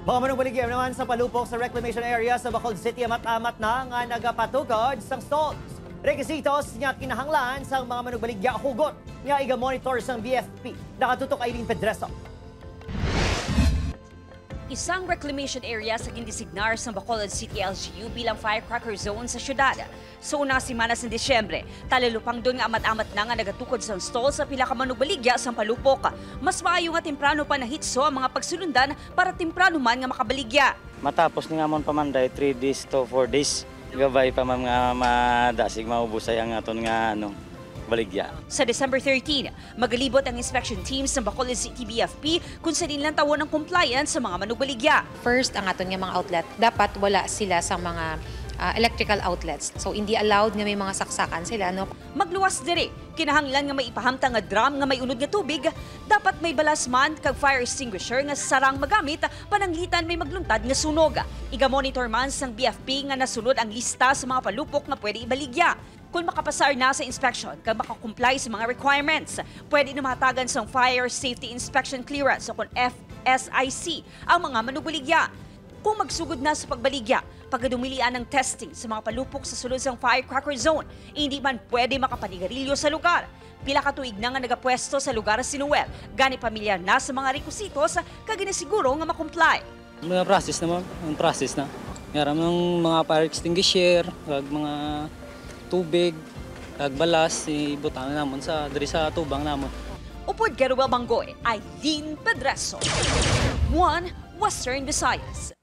Mga manungbaligya naman sa palupok sa reclamation area sa Bacolod City amat-amat na nga nagapatukod sang stalls. Requisitos nga kinahanglan sa mga manungbaligya hugot nga iga-monitor sang BFP. Nakatutok Aileen Pedreso. Isang reclamation area sa gindesignar sa Bacolod City LGU bilang firecracker zone sa syudad. Sa unang semana sa Disyembre, talalupang doon nga amat-amat na nga nagatukod sa stall sa pila ka manugbaligya sa palupok. Mas maayo nga temprano pa nahitso ang mga pagsulundan para temprano man nga makabaligya. Matapos nga mon pamanday 3 days to 4 days, gabay pa man nga madasig maubusay ang aton nga baligya. Sa December 13, magalibot ang inspection teams ng Bacolod City BFP kung saan nilang tawon ng compliance sa mga manugbaligya. First, ang aton nga mga outlet, dapat wala sila sa mga electrical outlets. So, hindi allowed nga may mga saksakan sila. No? Magluwas dire, kinahanglan nga may ipahamtang nga drum nga may unod nga tubig, dapat may balasman kag fire extinguisher nga sarang magamit pananglitan may magluntad nga sunog. Iga-monitor man sang BFP nga nasunod ang lista sa mga palupok nga pwede ibaligya. Kung makapasar na sa inspection kag makakomply sa mga requirements, pwede na mahatagan sa Fire Safety Inspection Clearance o kung FSIC ang mga manugbaligya. Kung magsugod na sa pagbaligya, pagdumilian ng testing sa mga palupok sa sulod sang firecracker zone, hindi man pwede makapanigarilyo sa lugar. Pila ka tuig na nga nagapwesto sa lugar si Noel, gani pamilyar na sa mga requisitos kag ginasiguro nga makomply. Mga process na ang process na. Meron ng mga fire extinguisher, kag mga tubig, kag balas, ibutang namon sa diri sa tubang namon. Upod Garuel Banggoy, Aileen Pedreso, One Western Visayas.